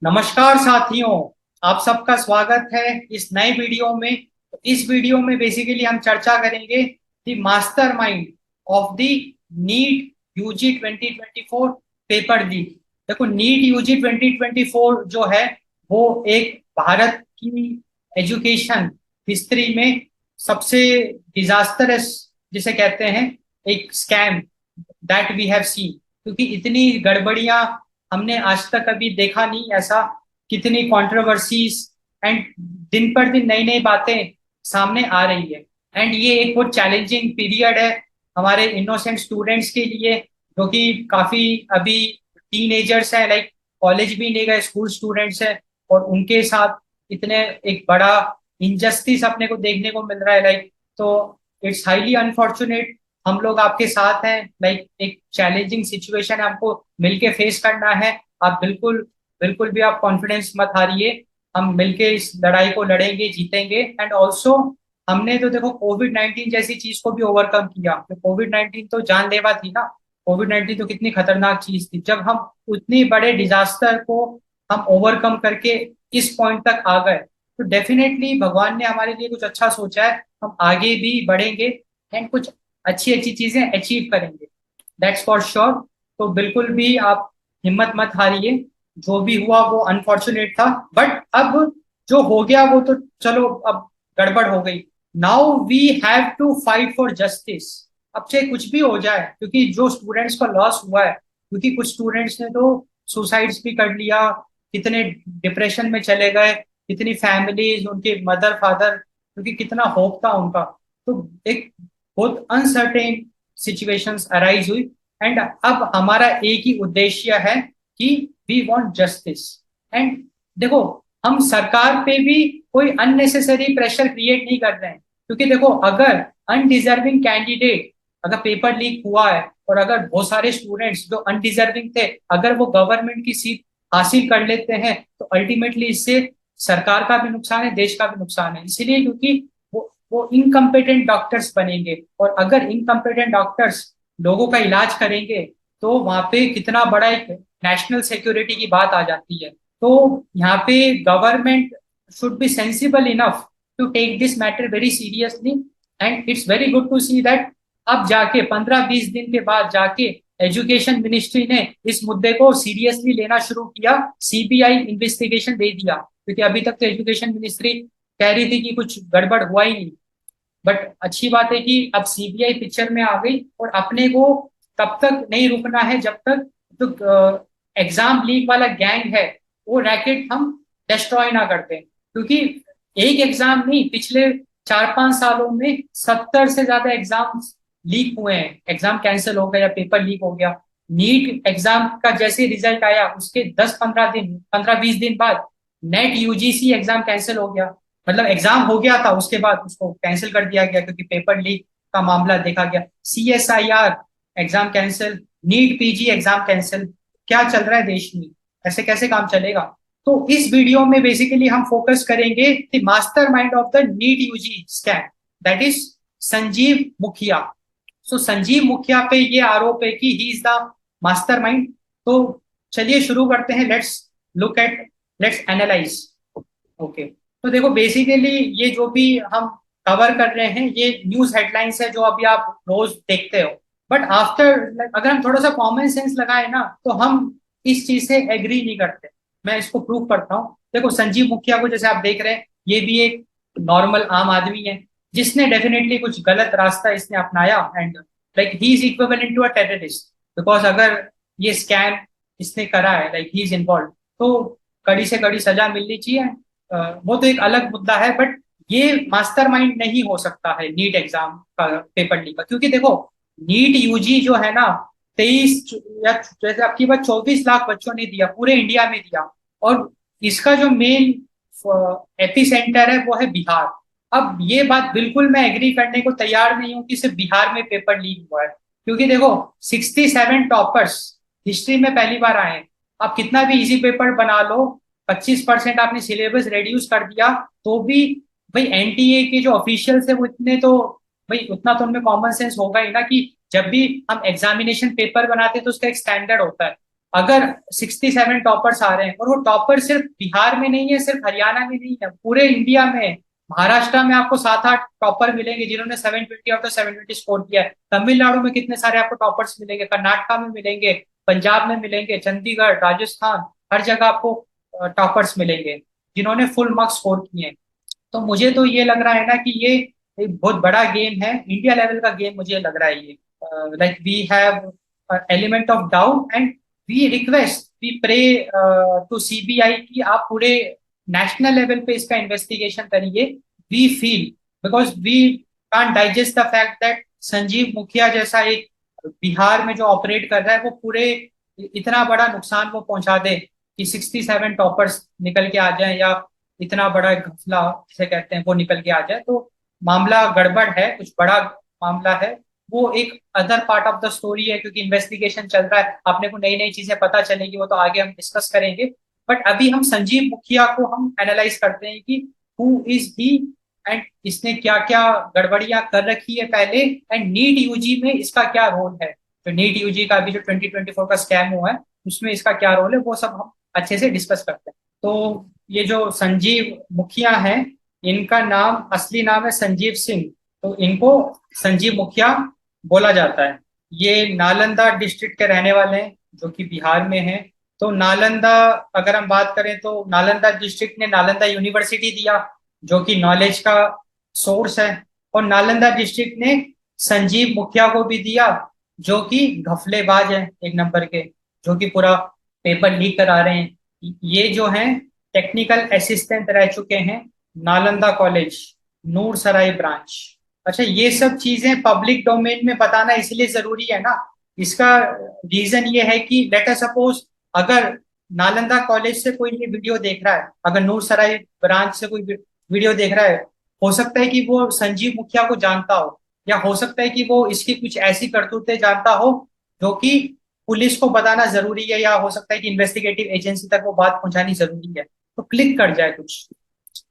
नमस्कार साथियों। आप सबका स्वागत है इस नए वीडियो में। तो इस वीडियो में बेसिकली हम चर्चा करेंगे the mastermind of the NEET UG 2024 paper leak. देखो, नीट यूजी 2024 जो है वो एक भारत की एजुकेशन हिस्ट्री में सबसे डिजास्टरस जिसे कहते हैं एक scam that we have seen, क्योंकि इतनी गड़बड़ियां हमने आज तक कभी देखा नहीं ऐसा। कितनी कंट्रोवर्सीज एंड दिन पर दिन नई नई बातें सामने आ रही है। एंड ये एक बहुत चैलेंजिंग पीरियड है हमारे इनोसेंट स्टूडेंट्स के लिए, जो कि काफी अभी टीनेजर्स हैं, लाइक कॉलेज भी नहीं गए, स्कूल स्टूडेंट्स हैं। और उनके साथ इतने एक बड़ा इनजस्टिस अपने को देखने को मिल रहा है, लाइक। तो इट्स हाईली अनफॉर्चुनेट। हम लोग आपके साथ हैं, लाइक एक चैलेंजिंग सिचुएशन हमको मिलके फेस करना है। आप बिल्कुल बिल्कुल भी आप कॉन्फिडेंस मत हारिए। हम मिलके इस लड़ाई को लड़ेंगे, जीतेंगे। एंड ऑल्सो हमने तो देखो कोविड 19 जैसी चीज को भी ओवरकम किया। तो कोविड 19 तो जानलेवा थी ना। कोविड 19 तो कितनी खतरनाक चीज थी। जब हम उतनी बड़े डिजास्टर को हम ओवरकम करके इस पॉइंट तक आ गए, तो डेफिनेटली भगवान ने हमारे लिए कुछ अच्छा सोचा है। हम आगे भी बढ़ेंगे एंड कुछ अच्छी अच्छी चीजें अचीव करेंगे, दैट्स फॉर श्योर। तो बिल्कुल भी आप हिम्मत मत हारिए। जो भी हुआ वो अनफॉर्चुनेट था, बट अब जो हो गया वो तो चलो, अब गड़बड़ हो गई। Now we have to fight for justice. अब चाहे कुछ भी हो जाए, क्योंकि जो स्टूडेंट्स का लॉस हुआ है, क्योंकि कुछ स्टूडेंट्स ने तो सुसाइड्स भी कर लिया, कितने डिप्रेशन में चले गए, कितनी फैमिलीज, उनके मदर फादर, क्योंकि कितना होप था उनका। तो एक बहुत अनसर्टेन सिचुएशंस अराइज हुई। एंड अब हमारा एक ही उद्देश्य है कि वी वांट जस्टिस। एंड देखो, हम सरकार पे भी कोई अननेसेसरी प्रेशर क्रिएट नहीं कर रहे हैं, क्योंकि देखो अगर अनडिजर्विंग कैंडिडेट, अगर पेपर लीक हुआ है और अगर बहुत सारे स्टूडेंट्स जो अनडिजर्विंग थे, अगर वो गवर्नमेंट की सीट हासिल कर लेते हैं, तो अल्टीमेटली इससे सरकार का भी नुकसान है, देश का भी नुकसान है। इसलिए क्योंकि वो इनकम्पिटेंट डॉक्टर्स बनेंगे, और अगर इनकम्पिटेंट डॉक्टर्स लोगों का इलाज करेंगे, तो वहां पे कितना बड़ा एक नेशनल सिक्योरिटी की बात आ जाती है। तो यहाँ पे government should be sensible enough to take this matter very seriously. And it's very good to see that अब जाके 15-20 दिन के बाद जाके एजुकेशन मिनिस्ट्री ने इस मुद्दे को सीरियसली लेना शुरू किया, सीबीआई इन्वेस्टिगेशन दे दिया। क्योंकि अभी तक तो एजुकेशन मिनिस्ट्री कह रही थी कि कुछ गड़बड़ हुआ ही नहीं। बट अच्छी बात है कि अब सीबीआई पिक्चर में आ गई, और अपने को तब तक नहीं रुकना है जब तक जो एग्जाम लीक वाला गैंग है वो रैकेट हम डिस्ट्रॉय ना करते। क्योंकि एक एग्जाम नहीं, पिछले 4-5 सालों में 70 से ज्यादा एग्जाम लीक हुए हैं, एग्जाम कैंसिल हो गया या पेपर लीक हो गया। नीट एग्जाम का जैसे रिजल्ट आया उसके 10-15 दिन, 15-20 दिन बाद नेट यूजीसी एग्जाम कैंसिल हो गया। मतलब एग्जाम हो गया था, उसके बाद उसको कैंसिल कर दिया गया क्योंकि पेपर लीक का मामला देखा गया। CSIR exam cancel, NEET PG exam cancel. क्या चल रहा है देश में? ऐसे कैसे काम चलेगा? तो इस वीडियो में बेसिकली हम फोकस करेंगे the mastermind of the NEET UG scam, that is Sanjeev Mukhiya. So Sanjeev Mukhiya पे ये आरोप है कि he is the mastermind. तो चलिए शुरू करते हैं। Look at let's analyse. Okay. तो देखो, बेसिकली ये जो भी हम कवर कर रहे हैं ये न्यूज हेडलाइंस है जो अभी आप रोज देखते हो। बट आफ्टर, अगर हम थोड़ा सा कॉमन सेंस लगाए ना, तो हम इस चीज से एग्री नहीं करते। मैं इसको प्रूव करता हूँ। देखो, संजीव मुखिया को जैसे आप देख रहे हैं, ये भी एक नॉर्मल आम आदमी है जिसने डेफिनेटली कुछ गलत रास्ता इसने अपनाया। And like he is equivalent to a terrorist, because अगर ये स्कैम इसने करा है, लाइक ही इज इन्वॉल्व, तो कड़ी से कड़ी सजा मिलनी चाहिए। वो तो एक अलग मुद्दा है, बट ये मास्टरमाइंड नहीं हो सकता है नीट एग्जाम का, पेपर लीक का। क्योंकि देखो, नीट यूजी जो है ना, 23 या जैसे आपकी बात 24 लाख बच्चों ने दिया, पूरे इंडिया में दिया। और इसका जो मेन एपी सेंटर है वो है बिहार। अब ये बात बिल्कुल मैं एग्री करने को तैयार नहीं हूँ कि सिर्फ बिहार में पेपर लीक हुआ है। क्योंकि देखो, 67 टॉपर्स हिस्ट्री में पहली बार आए हैं। आप कितना भी इजी पेपर बना लो, 25% आपने सिलेबस रेड्यूस कर दिया, तो भी भाई एनटीए के जो ऑफिशियल्स है वो इतने तो, भाई उतना तो उनमें कॉमन सेंस होगा ही ना कि जब भी हम एग्जामिनेशन पेपर बनाते हैं तो उसका एक स्टैंडर्ड होता है। अगर 67 टॉपर्स आ रहे हैं, और वो टॉपर सिर्फ बिहार में नहीं है, सिर्फ हरियाणा में नहीं है, पूरे इंडिया में है। महाराष्ट्र में आपको 7-8 टॉपर मिलेंगे जिन्होंने 720 आउट ऑफ 720 स्कोर किया है। तमिलनाडु में कितने सारे आपको टॉपर्स मिलेंगे, कर्नाटका में मिलेंगे, पंजाब में मिलेंगे, चंडीगढ़, राजस्थान, हर जगह आपको टॉपर्स मिलेंगे जिन्होंने फुल मार्क्स स्कोर किए हैं। तो मुझे तो ये लग रहा है ना कि ये एक बहुत बड़ा गेम है, इंडिया लेवल का गेम मुझे लग रहा है ये। Like we have element of doubt and we request, we pray to CBI कि आप पूरे नेशनल लेवल पे इसका इन्वेस्टिगेशन करिए। We feel, because we can't digest the fact that Sanjeev Mukhiya जैसा एक बिहार में जो ऑपरेट कर रहा है वो पूरे इतना बड़ा नुकसान वो पहुंचा दे कि 67 टॉपर्स निकल के आ जाए, या इतना बड़ा एक घपला जिसे कहते हैं वो निकल के आ जाए। तो मामला गड़बड़ है, कुछ बड़ा मामला है। वो एक other part of the story है, क्योंकि इन्वेस्टिगेशन चल रहा है, अपने को नई नई चीजें पता चलेगी, वो तो आगे हम डिस्कस करेंगे। बट अभी हम संजीव मुखिया को हम एनालाइज करते हैं कि हु इज ही एंड इसने क्या क्या गड़बड़ियां कर रखी है पहले, एंड नीट यूजी में इसका क्या रोल है। तो नीट यूजी का अभी जो 2024 का स्कैम हुआ है उसमें इसका क्या रोल है, वो सब हम अच्छे से डिस्कस करते हैं। तो ये जो संजीव मुखिया है, इनका नाम, असली नाम है संजीव सिंह। तो इनको संजीव मुखिया बोला जाता है। ये नालंदा डिस्ट्रिक्ट के रहने वाले हैं, जो कि बिहार में है। तो नालंदा, अगर हम बात करें तो नालंदा डिस्ट्रिक्ट ने नालंदा यूनिवर्सिटी दिया, जो कि नॉलेज का सोर्स है। और नालंदा डिस्ट्रिक्ट ने संजीव मुखिया को भी दिया, जो कि घफलेबाज है एक नंबर के, जो कि पूरा पेपर लीक करा रहे हैं। ये जो हैं टेक्निकल असिस्टेंट रह चुके हैं नालंदा कॉलेज, नूर सराय ब्रांच। अच्छा, ये सब चीजें पब्लिक डोमेन में बताना इसलिए जरूरी है ना, इसका रीजन ये है कि लेट अस सपोज, अगर नालंदा कॉलेज से कोई ये वीडियो देख रहा है, अगर नूर सराय ब्रांच से कोई वीडियो देख रहा है, हो सकता है कि वो संजीव मुखिया को जानता हो, या हो सकता है कि वो इसकी कुछ ऐसी करतूतें जानता हो जो कि पुलिस को बताना जरूरी है, या हो सकता है कि इन्वेस्टिगेटिव एजेंसी तक वो बात पहुंचानी जरूरी है, तो क्लिक कर जाए कुछ।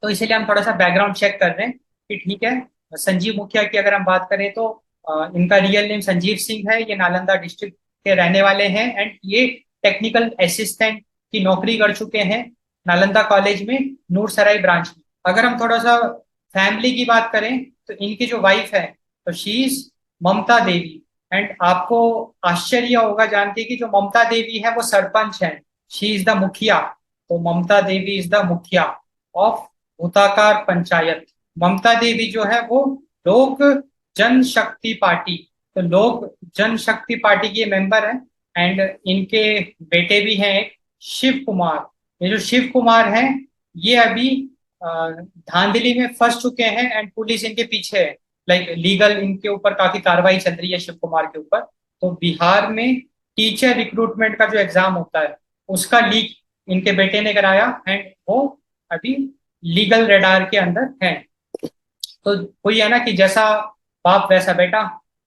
तो इसीलिए हम थोड़ा सा बैकग्राउंड चेक कर रहे हैं कि ठीक है। संजीव मुखिया की अगर हम बात करें तो इनका रियल नेम संजीव सिंह है, ये नालंदा डिस्ट्रिक्ट के रहने वाले हैं, एंड ये टेक्निकल असिस्टेंट की नौकरी कर चुके हैं नालंदा कॉलेज में, नूर सराय ब्रांच में। अगर हम थोड़ा सा फैमिली की बात करें तो इनकी जो वाइफ है, तो she is Mamta Devi. And आपको आश्चर्य होगा जान के कि जो ममता देवी है वो सरपंच है, शी इज द मुखिया। तो ममता देवी इज द मुखिया ऑफ भूताकार पंचायत। ममता देवी जो है वो लोक जनशक्ति पार्टी, तो लोक जनशक्ति पार्टी के मेंबर हैं। एंड इनके बेटे भी हैं एक, शिव कुमार। ये जो शिव कुमार हैं, ये अभी धांधली में फंस चुके हैं एंड पुलिस इनके पीछे है। लाइक लीगल इनके ऊपर काफी कार्रवाई चल रही है शिव कुमार के ऊपर। तो बिहार में टीचर रिक्रूटमेंट का जो एग्जाम होता है उसका लीक इनके बेटे ने कराया, एंड वो अभी लीगल रेडार के अंदर है। तो वही है ना कि जैसा बाप वैसा बेटा।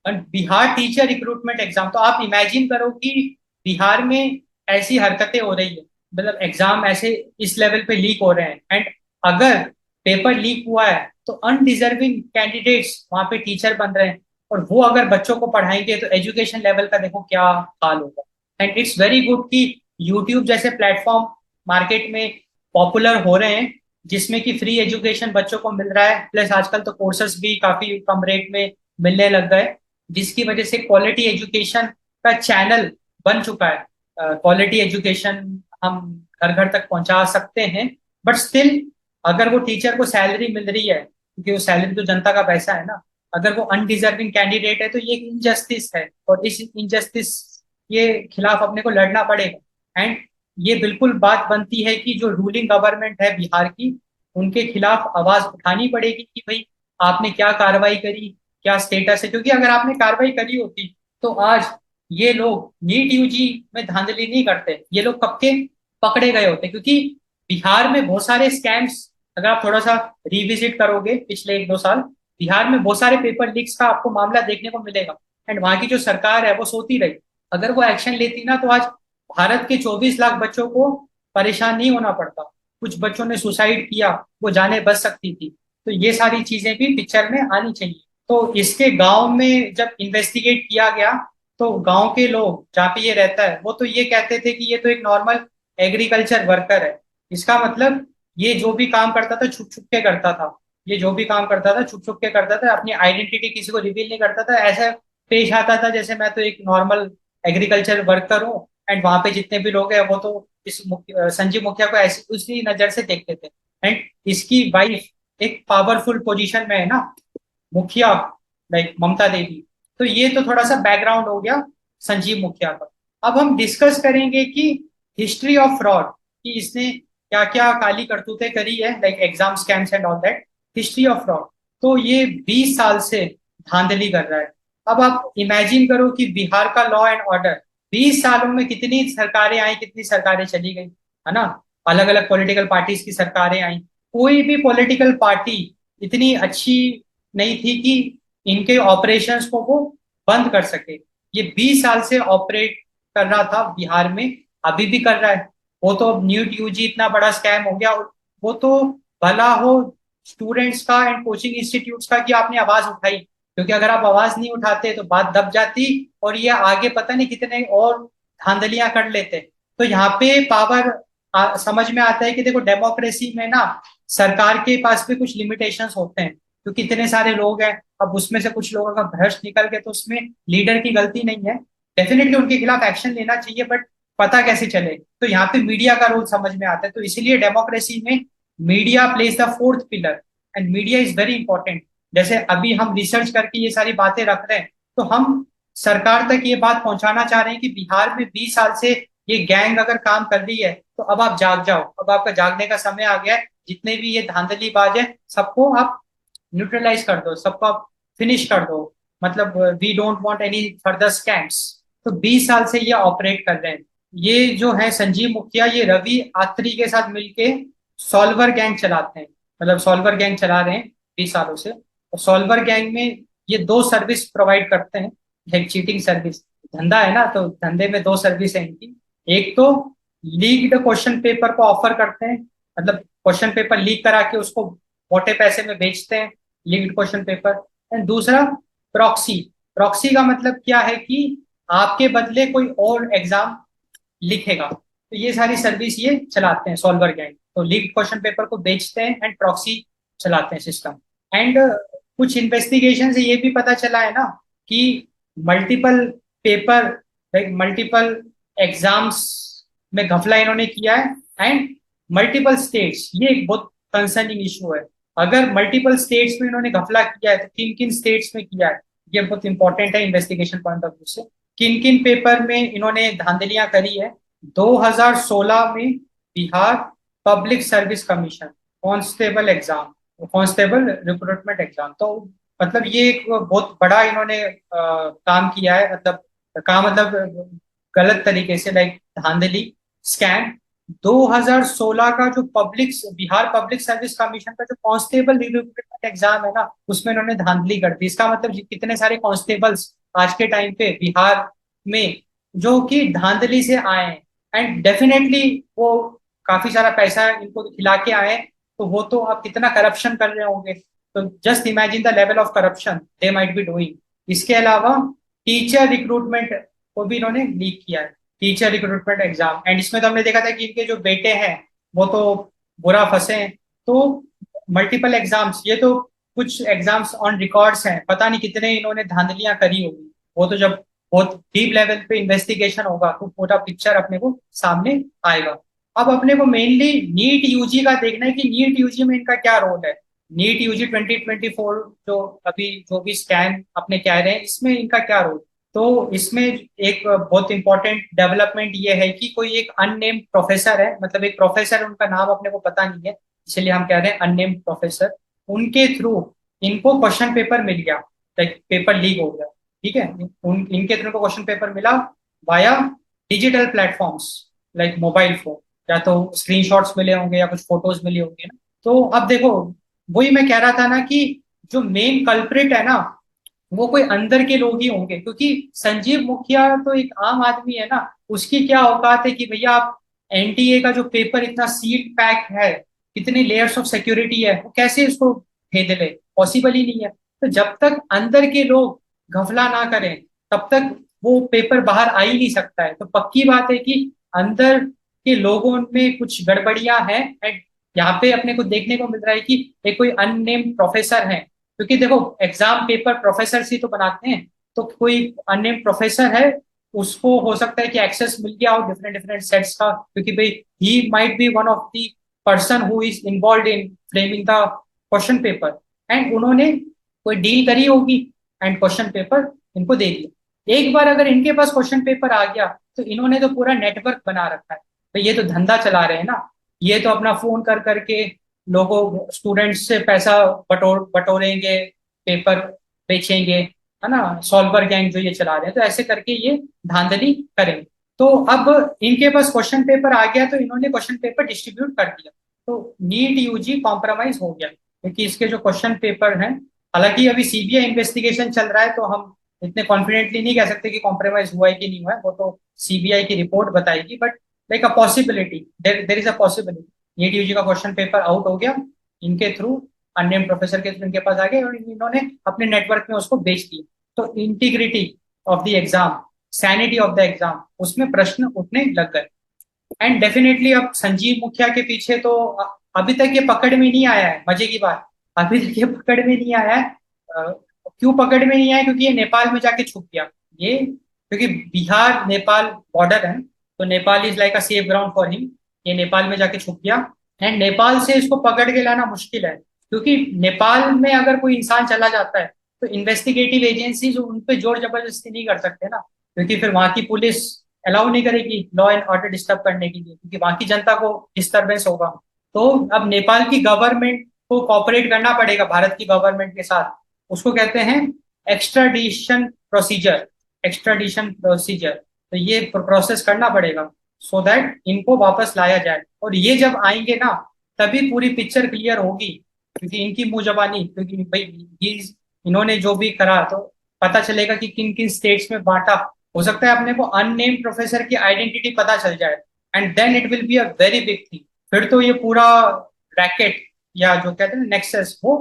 और बिहार टीचर रिक्रूटमेंट एग्जाम, तो आप इमेजिन करो कि बिहार में ऐसी हरकतें हो रही है, मतलब एग्जाम ऐसे इस लेवल पे लीक हो रहे हैं, एंड अगर पेपर लीक हुआ है तो अनडिजर्विंग कैंडिडेट्स वहां पे टीचर बन रहे हैं, और वो अगर बच्चों को पढ़ाएंगे तो एजुकेशन लेवल का देखो क्या हाल होगा। एंड इट्स वेरी गुड कि यूट्यूब जैसे प्लेटफॉर्म मार्केट में पॉपुलर हो रहे हैं, जिसमें कि फ्री एजुकेशन बच्चों को मिल रहा है, प्लस आजकल तो कोर्सेज भी काफी कम रेट में मिलने लग गए, जिसकी वजह से क्वालिटी एजुकेशन का चैनल बन चुका है। क्वालिटी एजुकेशन हम घर घर तक पहुंचा सकते हैं, बट स्टिल अगर वो टीचर को सैलरी मिल रही है, क्योंकि वो सैलरी तो जनता का पैसा है ना, अगर वो अनडिजर्विंग कैंडिडेट है तो ये एक इनजस्टिस है, और इस इनजस्टिस के खिलाफ अपने को लड़ना पड़ेगा। एंड ये बिल्कुल बात बनती है कि जो रूलिंग गवर्नमेंट है बिहार की, उनके खिलाफ आवाज उठानी पड़ेगी कि भाई आपने क्या कार्रवाई करी, क्या स्टेटस है। क्योंकि अगर आपने कार्रवाई करी होती तो आज ये लोग नीट यूजी में धांधली नहीं करते, ये लोग कब के पकड़े गए होते। क्योंकि बिहार में बहुत सारे स्कैम्स, अगर आप थोड़ा सा रिविजिट करोगे पिछले 1-2 साल, बिहार में बहुत सारे पेपर लीक्स का आपको मामला देखने को मिलेगा। एंड वहां की जो सरकार है वो सोती रही, अगर वो एक्शन लेती ना तो आज भारत के 24 लाख बच्चों को परेशान नहीं होना पड़ता। कुछ बच्चों ने सुसाइड किया, वो जाने बच सकती थी। तो ये सारी चीजें भी पिक्चर में आनी चाहिए। तो इसके गांव में जब इन्वेस्टिगेट किया गया तो गांव के लोग जहाँ पे ये रहता है वो तो ये कहते थे कि ये तो एक नॉर्मल एग्रीकल्चर वर्कर है। इसका मतलब ये जो भी काम करता था छुप छुप के करता था। ये जो भी काम करता था छुप छुप के करता था, अपनी आइडेंटिटी किसी को रिवील नहीं करता था। ऐसा पेश आता था जैसे मैं तो एक नॉर्मल एग्रीकल्चर वर्कर हूँ, एंड वहां पे जितने भी लोग हैं वो तो संजीव मुखिया को ऐसी उसी नजर से देखते थे। एंड इसकी वाइफ एक पावरफुल पोजीशन में है ना, मुखिया, लाइक ममता देवी। तो ये तो थोड़ा सा बैकग्राउंड हो गया संजीव मुखिया का। अब हम डिस्कस करेंगे कि हिस्ट्री ऑफ फ्रॉड, कि इसने क्या क्या काली करतूतें करी है, like exam scams and all that. History of fraud, तो ये 20 साल से धांधली कर रहा है। अब आप इमेजिन करो कि बिहार का लॉ एंड ऑर्डर 20 सालों में कितनी सरकारें आई, कितनी सरकारें चली गई, है ना। अलग अलग पॉलिटिकल पार्टीज की सरकारें आई। कोई भी पॉलिटिकल पार्टी इतनी अच्छी नहीं थी कि इनके ऑपरेशंस को वो बंद कर सके। ये 20 साल से ऑपरेट कर रहा था बिहार में, अभी भी कर रहा है। वो तो नीट यूजी इतना बड़ा स्कैम हो गया, वो तो भला हो स्टूडेंट्स का एंड कोचिंग इंस्टीट्यूट्स का कि आपने आवाज उठाई, क्योंकि अगर आप आवाज नहीं उठाते तो बात दब जाती और ये आगे पता नहीं कितने और धांधलियां कर लेते। तो यहाँ पे पावर समझ में आता है कि देखो डेमोक्रेसी में ना सरकार के पास भी कुछ लिमिटेशंस होते हैं, क्योंकि इतने सारे लोग हैं। अब उसमें से कुछ लोगों का भ्रष्ट निकल के तो उसमें लीडर की गलती नहीं है, डेफिनेटली उनके खिलाफ एक्शन लेना चाहिए, बट पता कैसे चले। तो यहाँ पे मीडिया का रोल समझ में आता है। तो इसीलिए डेमोक्रेसी में media plays the fourth pillar, and media is very important. जैसे अभी हम रिसर्च करके ये सारी बातें रख रहे हैं, तो हम सरकार तक ये बात पहुंचाना चाह रहे हैं कि बिहार में 20 साल से ये गैंग अगर काम कर रही है तो अब आप जाग जाओ, अब आपका जागने का समय आ गया है। जितने भी ये धांधलीबाज है सबको आप न्यूट्रलाइज कर दो, सबको आप फिनिश कर दो। मतलब we don't want any further scams. तो 20 साल से ये ऑपरेट कर रहे हैं। ये जो है संजीव मुखिया, ये रवि आत्री के साथ मिलके सॉल्वर गैंग चलाते हैं। मतलब सॉल्वर गैंग चला रहे हैं 20 सालों से। और सॉल्वर गैंग में ये दो सर्विस प्रोवाइड करते हैं। एक चीटिंग सर्विस, धंधा है ना, तो धंधे में दो सर्विस है इनकी। एक तो लीक्ड क्वेश्चन पेपर को ऑफर करते हैं, मतलब क्वेश्चन पेपर लीक करा के उसको मोटे पैसे में बेचते हैं, लीक्ड क्वेश्चन पेपर। एंड दूसरा प्रॉक्सी। प्रॉक्सी का मतलब क्या है कि आपके बदले कोई और एग्जाम लिखेगा। तो ये सारी सर्विस ये चलाते हैं सॉल्वर गैंग। तो लीक्ड क्वेश्चन पेपर को बेचते हैं एंड प्रॉक्सी चलाते हैं सिस्टम। एंड कुछ इन्वेस्टिगेशन से ये भी पता चला है ना कि multiple paper, like multiple exams में घपला इन्होंने किया है। एंड मल्टीपल स्टेट्स, ये एक बहुत कंसर्निंग इशू है। अगर मल्टीपल स्टेट्स में इन्होंने घपला किया है तो किन किन स्टेट्स में किया है, ये बहुत इंपॉर्टेंट है इन्वेस्टिगेशन पॉइंट ऑफ व्यू से। किन किन पेपर में इन्होंने धांधलियां करी है। 2016 में Bihar public service commission constable exam, constable recruitment exam. तो मतलब ये एक बहुत बड़ा इन्होंने काम किया है। मतलब काम मतलब गलत तरीके से, लाइक धांधली, स्कैम। 2016 का जो बिहार पब्लिक सर्विस कमीशन का जो कांस्टेबल रिक्रूटमेंट एग्जाम है ना, उसमें इन्होंने धांधली कर दी। इसका मतलब कितने सारे कांस्टेबल्स आज के टाइम पे बिहार में जो कि धांधली से आए हैं, एंड डेफिनेटली वो काफी सारा पैसा इनको खिला के आए हैं, तो वो तो अब कितना करप्शन कर रहे होंगे। तो just imagine the level of corruption they might be doing. इसके अलावा टीचर रिक्रूटमेंट को भी इन्होंने लीक किया है, टीचर रिक्रूटमेंट एग्जाम। एंड इसमें तो हमने देखा था कि इनके जो बेटे हैं वो तो बुरा फंसे हैं। तो मल्टीपल एग्जाम्स, ये तो कुछ एग्जाम्स ऑन रिकॉर्ड्स हैं, पता नहीं कितने इन्होंने धांधलियां करी होगी। वो तो जब बहुत डीप लेवल पे इन्वेस्टिगेशन होगा तो पूरा पिक्चर अपने को सामने आएगा। अब अपने को मेनली नीट यूजी का देखना है कि नीट यूजी में इनका क्या रोल है। नीट यूजी 2024 जो अभी जो भी स्कैम अपने कह रहे हैं, इसमें इनका क्या रोल। तो इसमें एक बहुत इंपॉर्टेंट डेवलपमेंट ये है कि कोई एक अननेम्ड प्रोफेसर है, मतलब एक प्रोफेसर, उनका नाम अपने को पता नहीं है इसलिए हम कह रहे हैं अननेम्ड प्रोफेसर। उनके थ्रू इनको क्वेश्चन पेपर मिल गया, लाइक पेपर लीक हो गया। ठीक है, इनके थ्रू को क्वेश्चन पेपर मिला via digital platforms, like mobile phone, या तो स्क्रीनशॉट्स मिले होंगे या कुछ फोटोज मिली होंगी ना। तो अब देखो, वही मैं कह रहा था ना कि जो मेन कल्प्रिट है ना वो कोई अंदर के लोग ही होंगे, क्योंकि संजीव मुखिया तो एक आम आदमी है ना। उसकी क्या औकात है कि भैया आप एनटीए का जो पेपर इतना सील्ड पैक है, कितने लेयर्स ऑफ सिक्योरिटी है, वो कैसे इसको भेद ले, पॉसिबल ही नहीं है। तो जब तक अंदर के लोग घपला ना करें तब तक वो पेपर बाहर आ ही नहीं सकता है। तो पक्की बात है कि अंदर के लोगों में कुछ गड़बड़ियां हैं। एंड यहाँ पे अपने को देखने को मिल रहा है कि एक कोई अननेम्ड प्रोफेसर है, क्योंकि देखो एग्जाम पेपर प्रोफेसर ही तो बनाते हैं। तो कोई अननेम्ड प्रोफेसर है, उसको हो सकता है कि एक्सेस मिल गया हो डिफरेंट डिफरेंट सेट्स का, क्योंकि भाई he might be one of the person who is involve in framing the question paper. And उन्होंने कोई डील करी होगी एंड क्वेश्चन पेपर इनको दे दिया। एक बार अगर इनके पास क्वेश्चन पेपर आ गया तो इन्होंने तो पूरा नेटवर्क बना रखा है। तो ये तो धंधा चला रहे हैं ना। ये तो अपना फोन कर करके लोगों स्टूडेंट्स से पैसा बटोरेंगे, पेपर बेचेंगे, है ना। सॉल्वर गैंग जो ये चला रहे हैं, तो ऐसे करके ये धांधली करेंगे। तो अब इनके पास क्वेश्चन पेपर आ गया तो इन्होंने क्वेश्चन पेपर डिस्ट्रीब्यूट कर दिया। तो नीट यूजी कॉम्प्रोमाइज हो गया, क्योंकि इसके जो क्वेश्चन पेपर हैं, हालांकि अभी सीबीआई इन्वेस्टिगेशन चल रहा है, तो हम इतने कॉन्फिडेंटली नहीं कह सकते कि कॉम्प्रोमाइज हुआ है कि नहीं हुआ है, वो तो सीबीआई की रिपोर्ट बताएगी। But like a possibility, there is a possibility NEET UG का क्वेश्चन पेपर आउट हो गया इनके थ्रू, अननेम्ड प्रोफेसर के थ्रू इनके पास आ गया और इन्होंने अपने नेटवर्क में उसको बेच दिया। तो integrity of the exam, sanity of the exam, उसमें प्रश्न उठने लग गए। एंड डेफिनेटली अब संजीव मुखिया के पीछे तो अभी तक ये पकड़ में नहीं आया है। मजे की बात, अभी तक ये पकड़ में नहीं आया है। अ, क्यों पकड़ में नहीं आया? क्योंकि ये नेपाल में जाके छुप गया। ये क्योंकि बिहार नेपाल बॉर्डर है, तो Nepal is like a safe ground for him. ये नेपाल में जाके छुप गया। एंड नेपाल से इसको पकड़ के लाना मुश्किल है, क्योंकि नेपाल में अगर कोई इंसान चला जाता है तो इन्वेस्टिगेटिव एजेंसीज उन पे जोर जबरदस्ती नहीं कर सकते ना, क्योंकि फिर वहां की पुलिस अलाउ नहीं करेगी लॉ एंड ऑर्डर डिस्टर्ब करने के लिए, क्योंकि वहां की जनता को डिस्टर्बेंस होगा। तो अब नेपाल की गवर्नमेंट को कॉपरेट करना पड़ेगा भारत की गवर्नमेंट के साथ। उसको कहते हैं एक्स्ट्राडिशन प्रोसीजर। एक्स्ट्राडिशन प्रोसीजर, तो ये प्रोसेस करना पड़ेगा सो दैट इनको वापस लाया जाए। और ये जब आएंगे ना, तभी पूरी पिक्चर क्लियर होगी, क्योंकि इनकी मुंह जबानी, क्योंकि भाई इन्होंने जो भी करा, तो पता चलेगा कि किन किन स्टेट्स में बांटा। हो सकता है अपने को अननेम्ड प्रोफेसर की आइडेंटिटी पता चल जाए, and then it will be a very big thing. फिर तो ये पूरा रैकेट, या जो कहते हैं नेक्सस, वो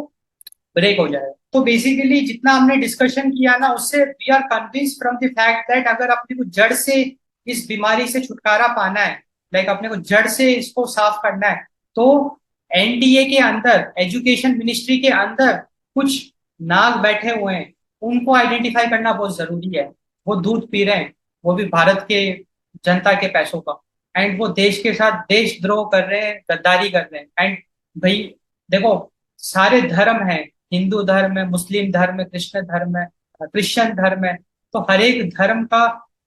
ब्रेक हो जाएगा। तो बेसिकली जितना हमने डिस्कशन किया ना, उससे we are convince from the fact that अगर अपने को जड़ से इस बीमारी से छुटकारा पाना है, लाइक अपने को जड़ से इसको साफ करना है, तो एनडीए के अंदर, एजुकेशन मिनिस्ट्री के अंदर कुछ नाग बैठे हुए हैं, उनको आइडेंटिफाई करना बहुत जरूरी है। वो दूध पी रहे हैं, वो भी भारत के जनता के पैसों का। एंड वो देश के साथ देशद्रोह कर रहे हैं, गद्दारी कर रहे हैं। एंड भाई देखो, सारे धर्म हैं, हिंदू धर्म है, मुस्लिम धर्म है, कृष्ण धर्म है, क्रिश्चियन धर्म है। तो हर एक धर्म का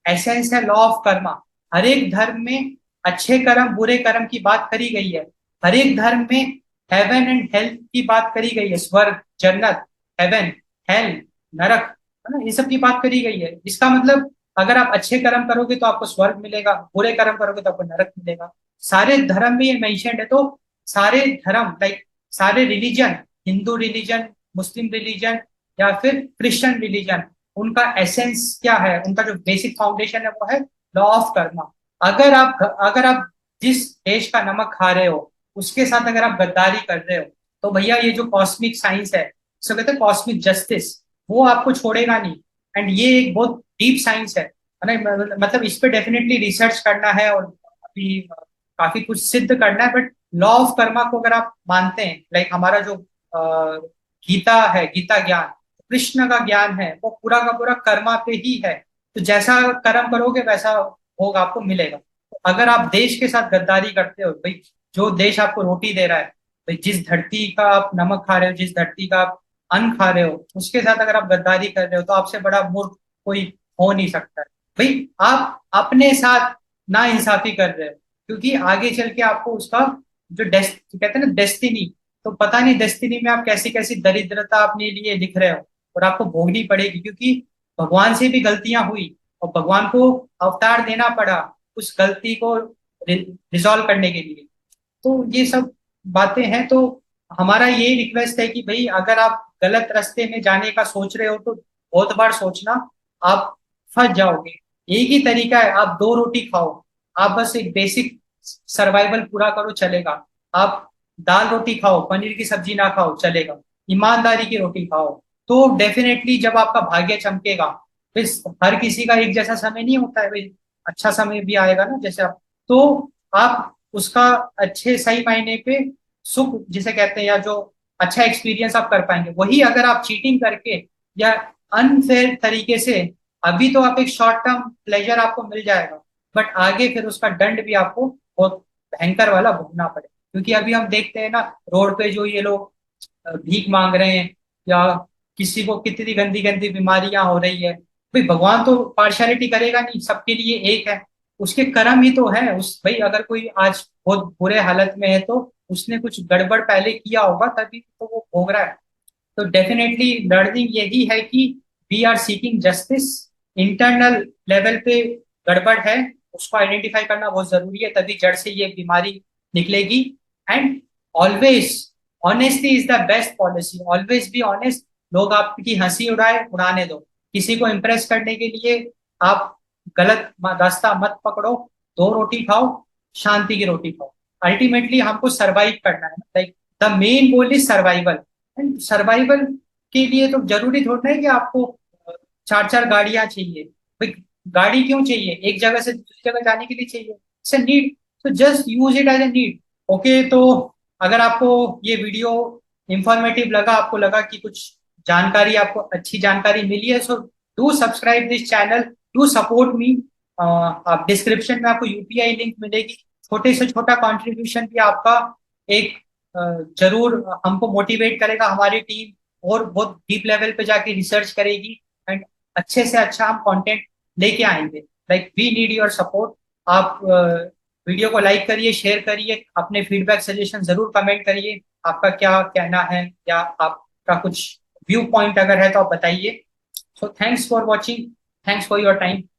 एसेंस है लॉ ऑफ कर्मा। हर एक धर्म में अच्छे कर्म बुरे कर्म की बात करी गई है। हर एक धर्म में हेवन एंड हेल्थ की बात करी गई है, स्वर्ग, जन्नत, हेवन, हेल, नरक, है ना, इन सब की बात करी गई है। इसका मतलब अगर आप अच्छे कर्म करोगे तो आपको स्वर्ग मिलेगा, बुरे कर्म करोगे तो आपको नरक मिलेगा। सारे धर्म में ये मेंशन्ड है। तो सारे धर्म, लाइक सारे रिलीजन, हिंदू रिलीजन, मुस्लिम रिलीजन, या फिर क्रिश्चियन रिलीजन, उनका एसेंस क्या है, उनका जो बेसिक फाउंडेशन है वो है लॉ ऑफ कर्मा। अगर आप जिस देश का नमक खा रहे हो उसके साथ अगर आप गद्दारी कर रहे हो, तो भैया ये जो कॉस्मिक साइंस है, इसको कहते हैं कॉस्मिक जस्टिस, वो आपको छोड़ेगा नहीं। एंड ये एक बहुत डीप साइंस है ना। मतलब इस पे डेफिनेटली रिसर्च करना है और अभी काफी कुछ सिद्ध करना है। बट लॉ ऑफ कर्मा को अगर आप मानते हैं, लाइक हमारा जो गीता है, गीता ज्ञान, कृष्ण का ज्ञान है, वो पूरा का पूरा कर्मा पे ही है। तो जैसा कर्म करोगे वैसा भोग आपको मिलेगा। तो अगर आप देश के साथ गद्दारी करते हो, भाई जो देश आपको रोटी दे रहा है, भाई जिस धरती का आप नमक खा रहे हो, जिस धरती का आप अन्न खा रहे हो, उसके साथ अगर आप गद्दारी कर रहे हो, तो आपसे बड़ा मूर्ख कोई हो नहीं सकता है। भाई आप अपने साथ ना इंसाफी कर रहे हो, क्योंकि आगे चल के आपको उसका जो कहते हैं ना डेस्टिनी, तो पता नहीं डेस्टिनी में आप कैसी कैसी दरिद्रता अपने लिए लिख रहे हो और आपको भोगनी पड़ेगी, क्योंकि भगवान से भी गलतियां हुई और भगवान को अवतार देना पड़ा उस गलती को रिजॉल्व करने के लिए। तो ये सब बातें हैं। तो हमारा ये रिक्वेस्ट है कि भाई अगर आप गलत रास्ते में जाने का सोच रहे हो तो बहुत बार सोचना, आप फंस जाओगे। एक ही तरीका है, आप दो रोटी खाओ, आप बस एक बेसिक सर्वाइवल पूरा करो, चलेगा। आप दाल रोटी खाओ, पनीर की सब्जी ना खाओ, चलेगा। ईमानदारी की रोटी खाओ, तो डेफिनेटली जब आपका भाग्य चमकेगा, इस हर किसी का एक जैसा समय नहीं होता है भाई, अच्छा समय भी आएगा ना जैसे आप, तो आप उसका अच्छे सही मायने पे सुख जिसे कहते हैं या जो अच्छा एक्सपीरियंस आप कर पाएंगे। वही अगर आप चीटिंग करके या अनफेयर तरीके से, अभी तो आप एक शॉर्ट टर्म प्लेजर आपको मिल जाएगा, बट आगे फिर उसका दंड भी आपको बहुत भयंकर वाला भोगना पड़े। क्योंकि अभी हम देखते हैं ना रोड पे जो ये लोग भीख मांग रहे हैं, या किसी को कितनी गंदी गंदी बीमारियां हो रही है, भाई भगवान तो पार्शियलिटी करेगा नहीं, सबके लिए एक है, उसके कर्म ही तो है। उस भाई अगर कोई आज बहुत बुरे हालत में है तो उसने कुछ गड़बड़ पहले किया होगा, तभी तो वो भोग रहा है। तो डेफिनेटली लर्निंग यही है कि we are seeking justice, internal level पे गड़बड़ है, उसको आइडेंटिफाई करना बहुत जरूरी है, तभी जड़ से ये बीमारी निकलेगी। And always honesty is the best policy, always be honest. लोग आपकी हंसी उड़ाए, उड़ाने दो, किसी को इम्प्रेस करने के लिए आप गलत रास्ता मत पकड़ो, दो रोटी खाओ, शांति की रोटी खाओ। अल्टीमेटली हमको सरवाइव करना है, like the main goal is survival. And survival के लिए तो जरूरी थोड़ा है कि आपको चार चार गाड़ियां चाहिए। भाई गाड़ी क्यों चाहिए, एक जगह से दूसरी जगह जाने के लिए चाहिए, इट्स अ नीड, तो just use it as a need. Okay, तो अगर आपको ये वीडियो इंफॉर्मेटिव लगा, आपको लगा कि कुछ जानकारी, आपको अच्छी जानकारी मिली है, so do subscribe this channel, do support me. आप डिस्क्रिप्शन में आपको यूपीआई लिंक मिलेगी, छोटे से छोटा कंट्रीब्यूशन भी आपका एक जरूर हमको मोटिवेट करेगा। हमारी टीम और बहुत डीप लेवल पे जाके रिसर्च करेगी, एंड अच्छे से अच्छा हम कंटेंट लेके आएंगे। Like we need your support. आप वीडियो को लाइक करिए, शेयर करिए, अपने फीडबैक सजेशन जरूर कमेंट करिए, आपका क्या कहना है या आपका कुछ व्यू पॉइंट अगर है तो आप बताइए। So thanks for watching, thanks for your time.